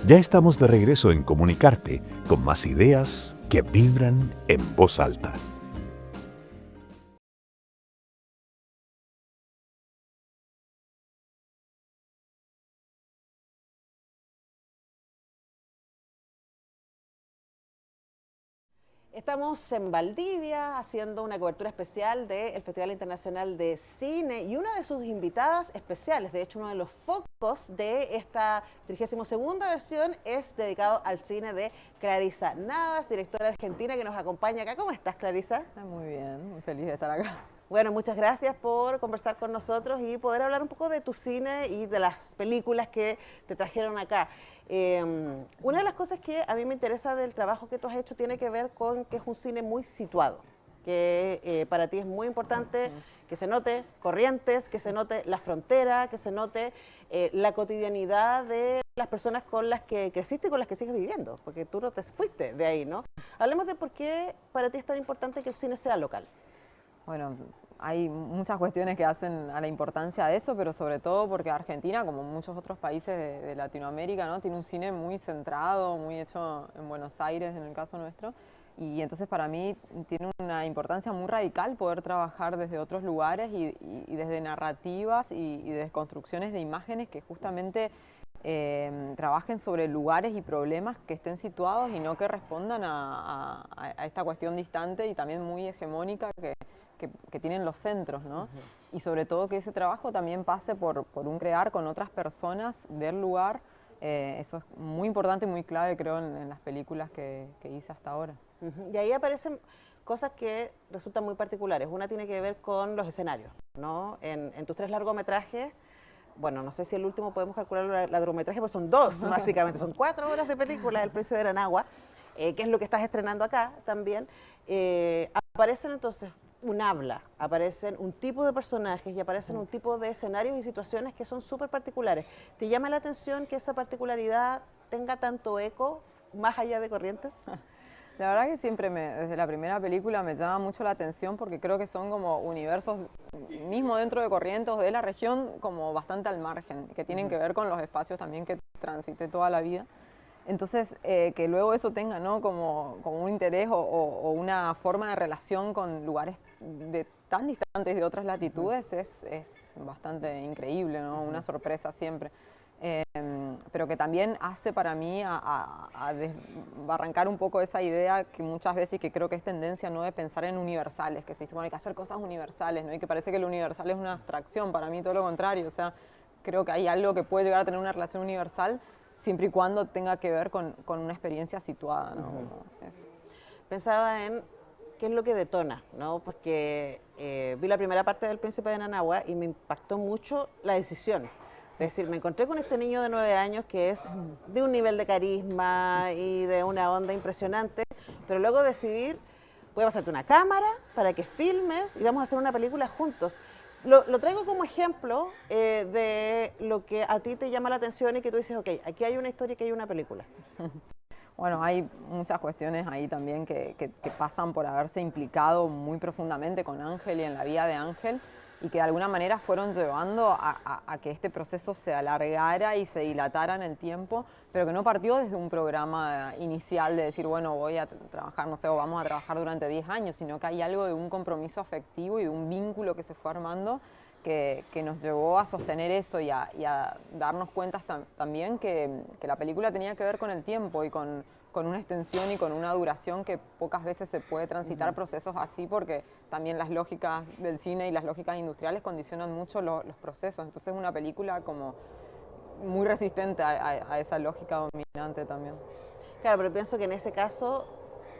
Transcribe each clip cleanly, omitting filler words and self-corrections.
Ya estamos de regreso en Comunicarte, con más ideas que vibran en voz alta. Estamos en Valdivia haciendo una cobertura especial del Festival Internacional de Cine y una de sus invitadas especiales, de hecho uno de los focos de esta 32ª versión es dedicado al cine de Clarisa Navas, directora argentina que nos acompaña acá. ¿Cómo estás, Clarisa? Muy bien, muy feliz de estar acá. Bueno, muchas gracias por conversar con nosotros y poder hablar un poco de tu cine y de las películas que te trajeron acá. Una de las cosas que a mí me interesa del trabajo que tú has hecho tiene que ver con que es un cine muy situado, que para ti es muy importante que se note Corrientes, que se note la frontera, que se note la cotidianidad de las personas con las que creciste y con las que sigues viviendo, porque tú no te fuiste de ahí, ¿no? Hablemos de por qué para ti es tan importante que el cine sea local. Bueno, hay muchas cuestiones que hacen a la importancia de eso, pero sobre todo porque Argentina, como muchos otros países de Latinoamérica, ¿no? Tiene un cine muy centrado, muy hecho en Buenos Aires, en el caso nuestro. Y entonces para mí tiene una importancia muy radical poder trabajar desde otros lugares y desde narrativas y desconstrucciones de imágenes que justamente trabajen sobre lugares y problemas que estén situados y no que respondan a esta cuestión distante y también muy hegemónica que tienen los centros, ¿no? Y sobre todo que ese trabajo también pase por un crear con otras personas del lugar. Eso es muy importante y muy clave, creo, en las películas que hice hasta ahora. Y ahí aparecen cosas que resultan muy particulares. Una tiene que ver con los escenarios, ¿no? En tus 3 largometrajes, bueno, no sé si el último podemos calcular el largometraje, pues son 2, básicamente, son 4 horas de película, El Príncipe de Aranagua, que es lo que estás estrenando acá también. Aparecen entonces un habla, aparecen un tipo de personajes y aparecen un tipo de escenarios y situaciones que son súper particulares. ¿Te llama la atención que esa particularidad tenga tanto eco más allá de Corrientes? La verdad que siempre, desde la primera película, me llama mucho la atención porque creo que son como universos, mismo dentro de Corrientes o de la región, como bastante al margen, que tienen que ver con los espacios también que transité toda la vida. Entonces, que luego eso tenga, ¿no? como un interés o una forma de relación con lugares tan distantes de otras latitudes es bastante increíble, ¿no? Una sorpresa siempre. Pero que también hace para mí a desbarrancar un poco esa idea que muchas veces, que creo que es tendencia, ¿no? De pensar en universales, que se dice, bueno, hay que hacer cosas universales, ¿no? Y que parece que lo universal es una abstracción, para mí todo lo contrario, o sea, creo que hay algo que puede llegar a tener una relación universal siempre y cuando tenga que ver con una experiencia situada, ¿no? Pensaba en qué es lo que detona, ¿no? Porque vi la primera parte del Príncipe de Nanagua y me impactó mucho la decisión. Es decir, me encontré con este niño de 9 años que es de un nivel de carisma y de una onda impresionante, pero luego decidir, voy a pasarte una cámara para que filmes y vamos a hacer una película juntos. Lo traigo como ejemplo de lo que a ti te llama la atención y que tú dices, ok, aquí hay una historia y aquí hay una película. Bueno, hay muchas cuestiones ahí también que pasan por haberse implicado muy profundamente con Ángel y en la vida de Ángel y que de alguna manera fueron llevando a que este proceso se alargara y se dilatara en el tiempo, pero que no partió desde un programa inicial de decir, bueno, voy a trabajar, no sé, o vamos a trabajar durante 10 años, sino que hay algo de un compromiso afectivo y de un vínculo que se fue armando que nos llevó a sostener eso y a darnos cuenta también que la película tenía que ver con el tiempo y con una extensión y con una duración que pocas veces se puede transitar procesos así, porque también las lógicas del cine y las lógicas industriales condicionan mucho los procesos. Entonces es una película como muy resistente a esa lógica dominante también. Claro, pero pienso que en ese caso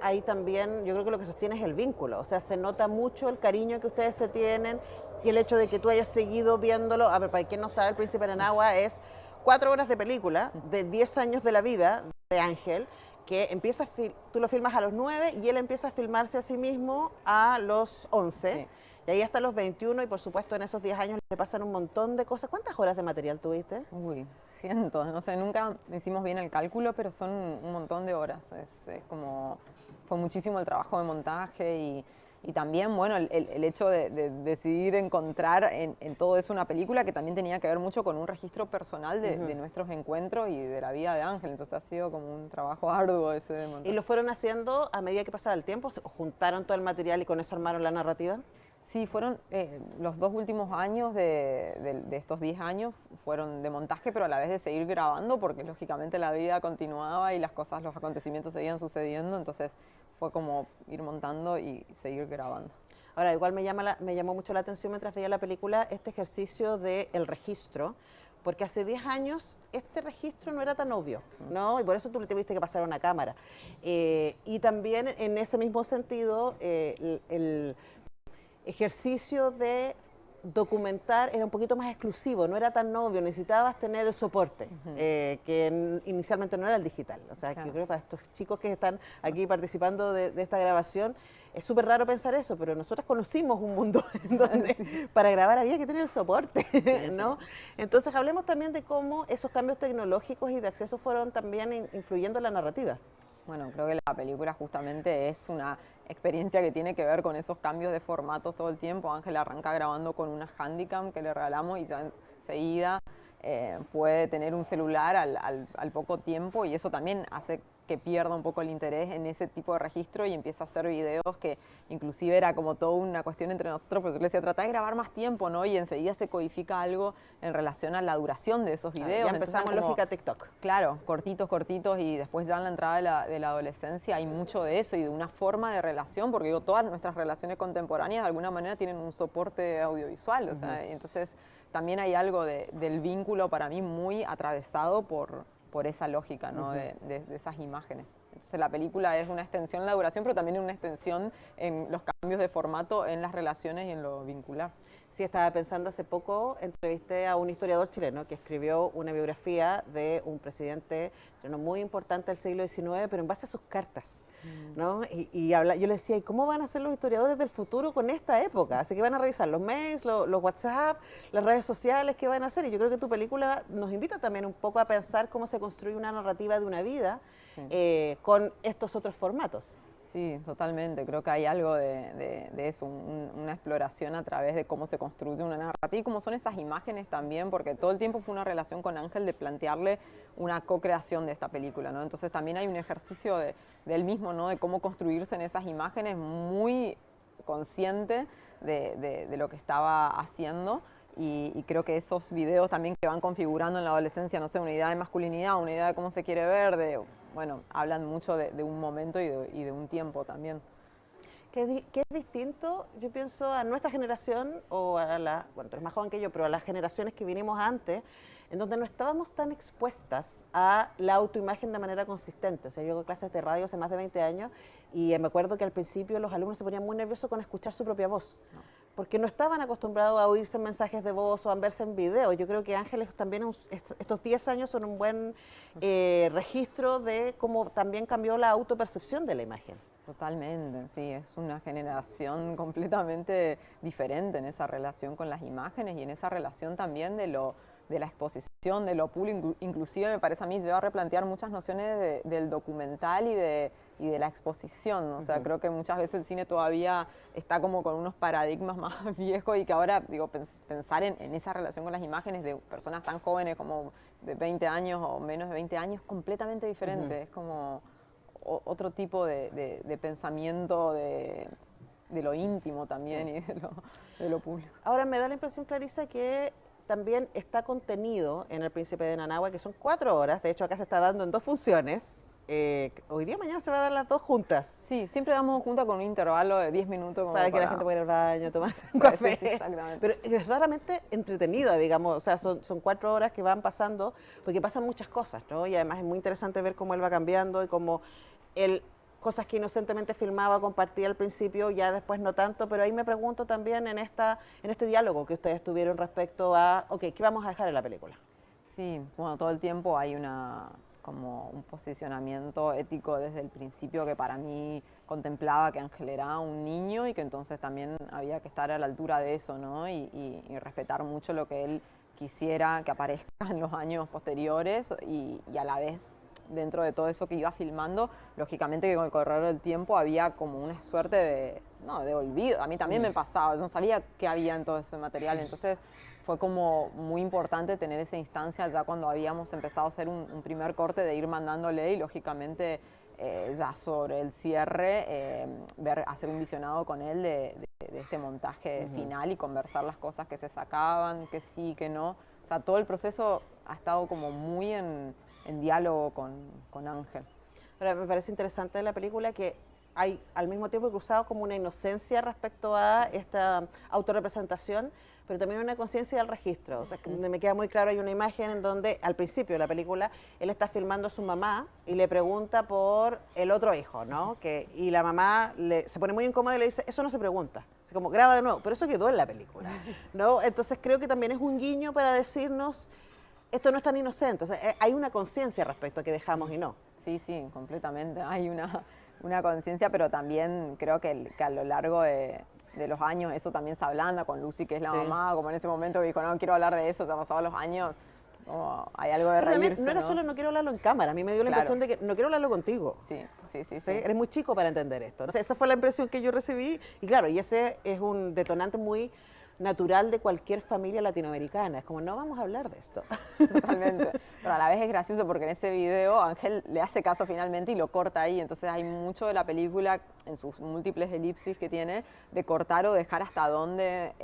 ahí también yo creo que lo que sostiene es el vínculo, o sea, se nota mucho el cariño que ustedes se tienen y el hecho de que tú hayas seguido viéndolo. A ver, para quien no sabe, El Príncipe de Aranagua es 4 horas de película de 10 años de la vida de Ángel, que empieza tú lo filmas a los 9 y él empieza a filmarse a sí mismo a los 11. Sí. Y ahí hasta los 21 y por supuesto en esos 10 años le pasan un montón de cosas. ¿Cuántas horas de material tuviste? Uy, cientos, no sé, nunca hicimos bien el cálculo, pero son un montón de horas. Es como, fue muchísimo el trabajo de montaje Y también, bueno, el hecho de decidir encontrar en todo eso una película que también tenía que ver mucho con un registro personal de nuestros encuentros y de la vida de Ángel. Entonces ha sido como un trabajo arduo ese de montar. ¿Y lo fueron haciendo a medida que pasaba el tiempo? ¿Juntaron todo el material y con eso armaron la narrativa? Sí, fueron los 2 últimos años de estos 10 años fueron de montaje, pero a la vez de seguir grabando, porque lógicamente la vida continuaba y las cosas, los acontecimientos seguían sucediendo, entonces fue como ir montando y seguir grabando. Ahora, igual me llamó mucho la atención mientras veía la película este ejercicio del registro, porque hace 10 años este registro no era tan obvio, ¿no? Y por eso tú le tuviste que pasar a una cámara. Y también en ese mismo sentido, el ejercicio de documentar era un poquito más exclusivo, no era tan obvio, necesitabas tener el soporte, que inicialmente no era el digital. O sea, claro, que yo creo que para estos chicos que están aquí participando de esta grabación, es súper raro pensar eso, pero nosotros conocimos un mundo en donde para grabar había que tener el soporte, ¿no? Sí. Entonces hablemos también de cómo esos cambios tecnológicos y de acceso fueron también influyendo en la narrativa. Bueno, creo que la película justamente es una experiencia que tiene que ver con esos cambios de formatos todo el tiempo. Ángel arranca grabando con una Handycam que le regalamos y ya enseguida puede tener un celular al poco tiempo, y eso también hace que pierda un poco el interés en ese tipo de registro y empieza a hacer videos que inclusive era como toda una cuestión entre nosotros, pues yo le decía, trata de grabar más tiempo, ¿no? Y enseguida se codifica algo en relación a la duración de esos videos. Ya empezamos como, lógica TikTok. Claro, cortitos, y después ya en la entrada de la adolescencia hay mucho de eso y de una forma de relación, porque digo, todas nuestras relaciones contemporáneas de alguna manera tienen un soporte audiovisual, o sea, y entonces también hay algo del vínculo para mí muy atravesado por esa lógica, ¿no? de esas imágenes. Entonces la película es una extensión en la duración, pero también una extensión en los cambios de formato, en las relaciones y en lo vincular. Sí, estaba pensando hace poco, entrevisté a un historiador chileno que escribió una biografía de un presidente muy importante del siglo XIX, pero en base a sus cartas, ¿no? Yo le decía, ¿y cómo van a ser los historiadores del futuro con esta época? Así que van a revisar los mails, los WhatsApp, las redes sociales, ¿qué van a hacer? Y yo creo que tu película nos invita también un poco a pensar cómo se construye una narrativa de una vida con estos otros formatos. Sí, totalmente. Creo que hay algo de eso, una exploración a través de cómo se construye una narrativa y cómo son esas imágenes también, porque todo el tiempo fue una relación con Ángel de plantearle una co-creación de esta película, ¿no? Entonces también hay un ejercicio del mismo, ¿no? De cómo construirse en esas imágenes, muy consciente de lo que estaba haciendo. Y creo que esos videos también que van configurando en la adolescencia, no sé, una idea de masculinidad, una idea de cómo se quiere ver, bueno, hablan mucho de un momento y de un tiempo también. Que es distinto, yo pienso, a nuestra generación o bueno, tú eres más joven que yo, pero a las generaciones que vinimos antes, en donde no estábamos tan expuestas a la autoimagen de manera consistente. O sea, yo hago clases de radio hace más de 20 años y me acuerdo que al principio los alumnos se ponían muy nerviosos con escuchar su propia voz. Porque no estaban acostumbrados a oírse en mensajes de voz o a verse en video. Yo creo que Ángeles también, estos 10 años son un buen registro de cómo también cambió la autopercepción de la imagen. Totalmente, sí, es una generación completamente diferente en esa relación con las imágenes y en esa relación también de la exposición, de lo público. Inclusive me parece a mí lleva a replantear muchas nociones del documental y de la exposición. O sea, creo que muchas veces el cine todavía está como con unos paradigmas más viejos y que ahora, digo, pensar en esa relación con las imágenes de personas tan jóvenes como de 20 años o menos de 20 años, completamente diferente. Es como otro tipo de pensamiento de lo íntimo también y de lo público. Ahora me da la impresión, Clarisa, que también está contenido en El Príncipe de Nanahua, que son 4 horas, de hecho acá se está dando en 2 funciones. Hoy día, mañana se va a dar las 2 juntas. Sí, siempre damos juntas con un intervalo de 10 minutos. Como para que la gente pueda ir al baño, tomarse un café. Sí, exactamente. Pero es raramente entretenida, digamos, o sea, son 4 horas que van pasando, porque pasan muchas cosas, ¿no? Y además es muy interesante ver cómo él va cambiando y cómo él, cosas que inocentemente filmaba, compartía al principio, ya después no tanto, pero ahí me pregunto también en este diálogo que ustedes tuvieron respecto a, ok, ¿qué vamos a dejar en la película? Sí, bueno, todo el tiempo hay como un posicionamiento ético desde el principio que para mí contemplaba que Ángel era un niño y que entonces también había que estar a la altura de eso, ¿no? Y respetar mucho lo que él quisiera que aparezca en los años posteriores y a la vez dentro de todo eso que iba filmando, lógicamente que con el correr del tiempo había como una suerte no, de olvido. A mí también me pasaba, yo no sabía qué había en todo ese material, entonces fue como muy importante tener esa instancia ya cuando habíamos empezado a hacer un primer corte de ir mandándole y lógicamente ya sobre el cierre hacer un visionado con él de este montaje final y conversar las cosas que se sacaban, que sí, que no. O sea, todo el proceso ha estado como muy en diálogo con Ángel. Ahora, me parece interesante de la película que hay al mismo tiempo cruzado como una inocencia respecto a esta autorrepresentación, pero también una conciencia del registro. O sea, que me queda muy claro, hay una imagen en donde al principio de la película él está filmando a su mamá y le pregunta por el otro hijo, ¿no? Y la mamá se pone muy incómoda y le dice, eso no se pregunta. Así como, graba de nuevo, pero eso quedó en la película, ¿no? Entonces creo que también es un guiño para decirnos, esto no es tan inocente. O sea, hay una conciencia respecto a que dejamos y no. Sí, sí, completamente. Hay una conciencia, pero también creo que a lo largo de los años eso también se ablanda con Lucy, que es la mamá, como en ese momento que dijo, no quiero hablar de eso, ya han pasado los años, hay algo de reírse, no era solo no quiero hablarlo en cámara, a mí me dio la impresión de que no quiero hablarlo contigo. Sí. Eres muy chico para entender esto. O sea, esa fue la impresión que yo recibí y claro, y ese es un detonante muy natural de cualquier familia latinoamericana. Es como, no vamos a hablar de esto. Totalmente. Pero a la vez es gracioso porque en ese video Ángel le hace caso finalmente y lo corta ahí. Entonces hay mucho de la película, en sus múltiples elipsis que tiene, de cortar o dejar hasta dónde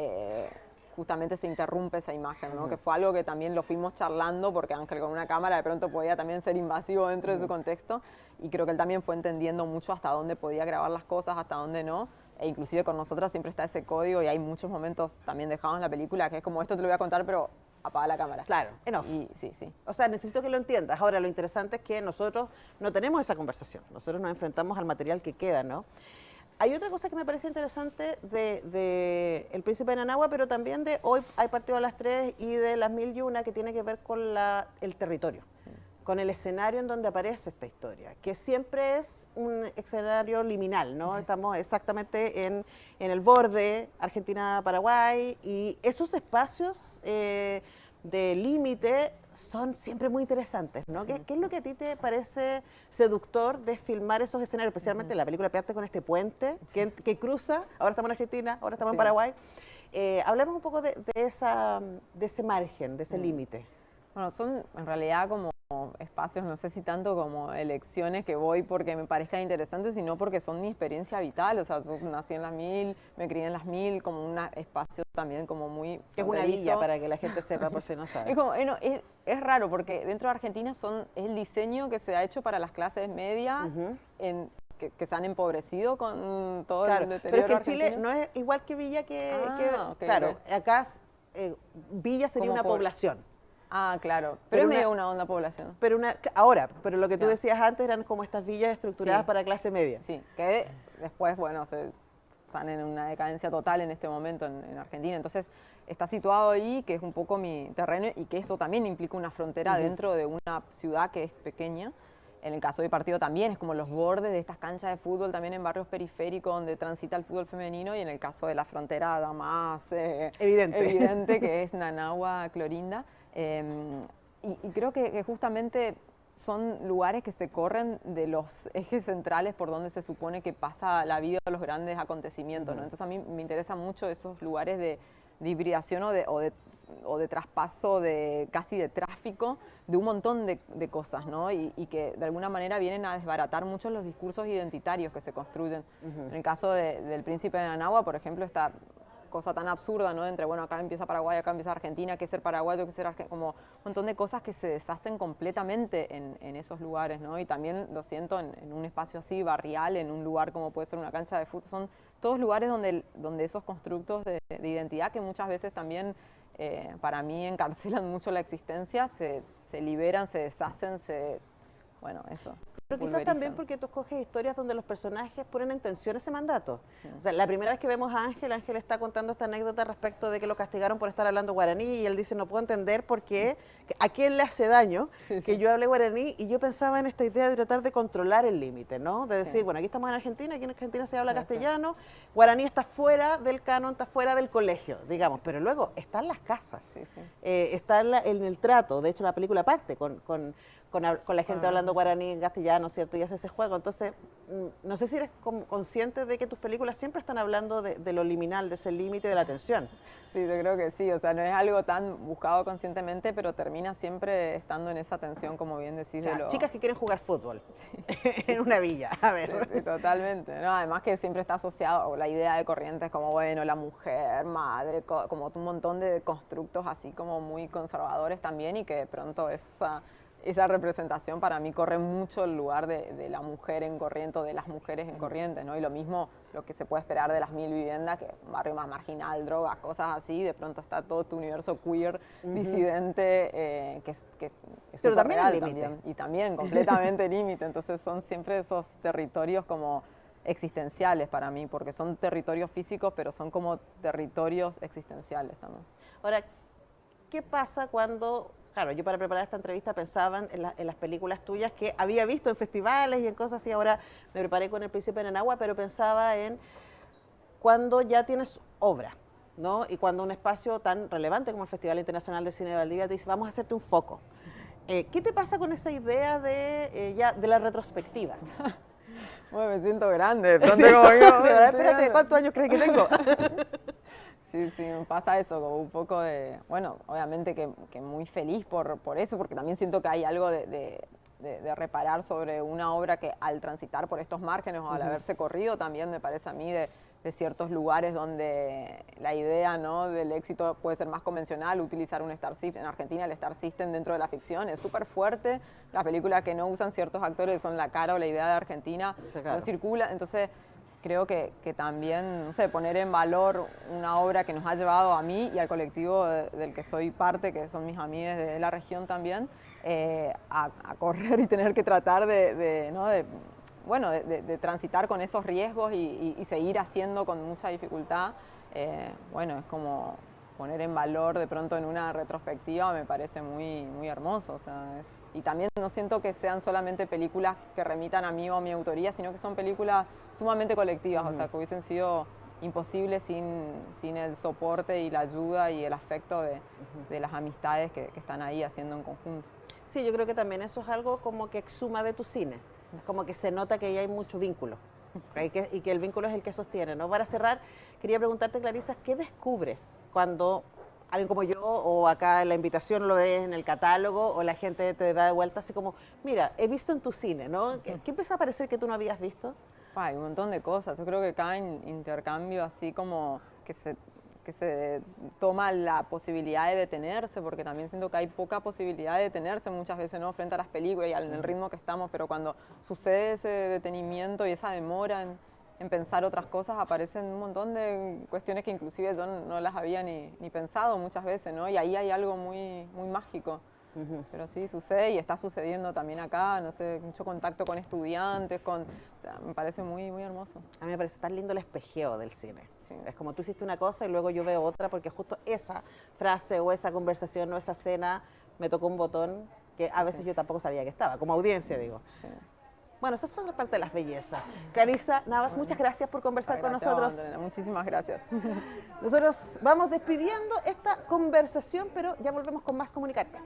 justamente se interrumpe esa imagen, ¿no? Que fue algo que también lo fuimos charlando porque Ángel con una cámara de pronto podía también ser invasivo dentro de su contexto y creo que él también fue entendiendo mucho hasta dónde podía grabar las cosas, hasta dónde no. E inclusive con nosotras siempre está ese código y hay muchos momentos también dejados en la película que es como, esto te lo voy a contar, pero apaga la cámara. Claro, enough. Sí. O sea, necesito que lo entiendas. Ahora, lo interesante es que nosotros no tenemos esa conversación.Nosotros nos enfrentamos al material que queda, ¿no? Hay otra cosa que me parece interesante de El Príncipe de Nanagua, pero también de Hoy hay partido a las 3 y de Las Mil y Una, que tiene que ver con el territorio, con el escenario en donde aparece esta historia, que siempre es un escenario liminal, ¿no? Estamos exactamente en el borde Argentina-Paraguay y esos espacios de límite son siempre muy interesantes, ¿no? ¿Qué es lo que a ti te parece seductor de filmar esos escenarios? Especialmente la película parte con este puente que cruza, ahora estamos en Argentina, ahora estamos en Paraguay. Hablemos un poco de ese margen, de ese límite. Bueno, son en realidad como espacios, no sé si tanto como elecciones que voy porque me parezcan interesantes, sino porque son mi experiencia vital. O sea, yo nací en Las Mil, me crié en Las Mil, como un espacio también como muy es una villa, para que la gente sepa, por si no sabe. Es raro porque dentro de Argentina es el diseño que se ha hecho para las clases medias que se han empobrecido con todo el deterioro. Pero es que en argentino. Chile no es igual que villa Okay, claro, acá villa sería una población. Ah, claro, pero es medio una onda población. Pero lo que tú decías antes eran como estas villas estructuradas para clase media. Sí, que después, bueno, están en una decadencia total en este momento en Argentina. Entonces, está situado ahí, que es un poco mi terreno, y que eso también implica una frontera dentro de una ciudad que es pequeña. En el caso de Partido también, es como los bordes de estas canchas de fútbol, también en barrios periféricos donde transita el fútbol femenino, y en el caso de la frontera la más evidente, que es Nanagua, Clorinda. Y creo que justamente son lugares que se corren de los ejes centrales por donde se supone que pasa la vida de los grandes acontecimientos, ¿no? Entonces a mí me interesan mucho esos lugares de hibridación o de traspaso, casi de tráfico, de un montón de cosas, ¿no? Y que de alguna manera vienen a desbaratar mucho los discursos identitarios que se construyen. En el caso del Príncipe de Nanagua, por ejemplo, esta cosa tan absurda, ¿no? Entre, bueno, acá empieza Paraguay, acá empieza Argentina, que ser paraguayo, que ser argentino, como un montón de cosas que se deshacen completamente en esos lugares, ¿no? Y también lo siento en un espacio así, barrial, en un lugar como puede ser una cancha de fútbol. Son todos lugares donde esos constructos de identidad, que muchas veces también para mí encarcelan mucho la existencia, se liberan, se deshacen, bueno, eso. Pero quizás también porque tú escoges historias donde los personajes ponen en tensión ese mandato. O sea, la primera vez que vemos a Ángel está contando esta anécdota respecto de que lo castigaron por estar hablando guaraní y él dice, no puedo entender por qué, a quién le hace daño que yo hable guaraní, y yo pensaba en esta idea de tratar de controlar el límite, ¿no? De decir, bueno, aquí estamos en Argentina, aquí en Argentina se habla castellano, guaraní está fuera del canon, está fuera del colegio, digamos, pero luego están las casas, está en el trato. De hecho la película parte con con la gente hablando guaraní en castellano, ¿cierto? Y hace ese juego. Entonces, no sé si eres consciente de que tus películas siempre están hablando de lo liminal, de ese límite de la tensión. Sí, yo creo que sí, o sea, no es algo tan buscado conscientemente, pero termina siempre estando en esa tensión, como bien decís. O sea, chicas que quieren jugar fútbol en una villa, a ver. Sí, totalmente. No, además que siempre está asociado a la idea de Corrientes como, bueno, la mujer, madre, como un montón de constructos así como muy conservadores también, y que de pronto esa representación para mí corre mucho el lugar de la mujer en Corrientes, de las mujeres en Corrientes, ¿no? Y lo mismo lo que se puede esperar de las 1000 viviendas, que un barrio más marginal, drogas, cosas así, de pronto está todo tu universo queer, disidente, que es pero también real el límite. también, y también completamente límite. Entonces son siempre esos territorios como existenciales para mí, porque son territorios físicos, pero son como territorios existenciales también. Ahora, ¿qué pasa cuando... Claro, yo para preparar esta entrevista pensaba en las películas tuyas que había visto en festivales y en cosas así. Ahora me preparé con El Príncipe en Agua, pero pensaba en cuando ya tienes obra, ¿no? Y cuando un espacio tan relevante como el Festival Internacional de Cine de Valdivia te dice, vamos a hacerte un foco. ¿Qué te pasa con esa idea de la retrospectiva? Bueno, me siento grande, de pronto Sí, como digo, espérate, ¿cuántos años crees que tengo? Sí, sí, me pasa eso, como un poco de, bueno, obviamente que muy feliz por eso, porque también siento que hay algo de reparar sobre una obra que al transitar por estos márgenes o al haberse corrido también me parece a mí de ciertos lugares donde la idea, ¿no?, del éxito puede ser más convencional, utilizar un Star System. En Argentina el Star System dentro de la ficción es súper fuerte, las películas que no usan ciertos actores son la cara o la idea de Argentina, sí, claro, no circula, entonces creo que también, no sé, poner en valor una obra que nos ha llevado a mí y al colectivo del que soy parte, que son mis amigas de la región también, a correr y tener que tratar de transitar con esos riesgos y seguir haciendo con mucha dificultad. Bueno, es como poner en valor de pronto en una retrospectiva, me parece muy, muy hermoso. O sea, y también no siento que sean solamente películas que remitan a mí o a mi autoría, sino que son películas sumamente colectivas, o sea, que hubiesen sido imposibles sin el soporte y la ayuda y el afecto de las amistades que están ahí haciendo en conjunto. Sí, yo creo que también eso es algo como que exuma de tu cine, es como que se nota que ahí hay mucho vínculo. Y que el vínculo es el que sostiene, ¿no? Para cerrar, quería preguntarte, Clarisa, ¿qué descubres cuando alguien como yo o acá en la invitación lo ves en el catálogo o la gente te da de vuelta así como, mira, he visto en tu cine, ¿no? ¿Qué empieza a parecer que tú no habías visto? Hay un montón de cosas. Yo creo que cada intercambio así como que se toma la posibilidad de detenerse, porque también siento que hay poca posibilidad de detenerse muchas veces, ¿no?, frente a las películas y al ritmo que estamos, pero cuando sucede ese detenimiento y esa demora en pensar otras cosas, aparecen un montón de cuestiones que inclusive yo no las había ni pensado muchas veces, ¿no? Y ahí hay algo muy, muy mágico. Pero sí, sucede y está sucediendo también acá, no sé, mucho contacto con estudiantes, o sea, me parece muy, muy hermoso. A mí me parece tan lindo el espejeo del cine. Sí. Es como tú hiciste una cosa y luego yo veo otra, porque justo esa frase o esa conversación o esa escena me tocó un botón que a veces yo tampoco sabía que estaba, como audiencia digo. Sí. Bueno, esas son parte de las bellezas. Clarisa Navas, muchas gracias por conversar con nosotros. Muchísimas gracias. Nosotros vamos despidiendo esta conversación, pero ya volvemos con más Comunicarte.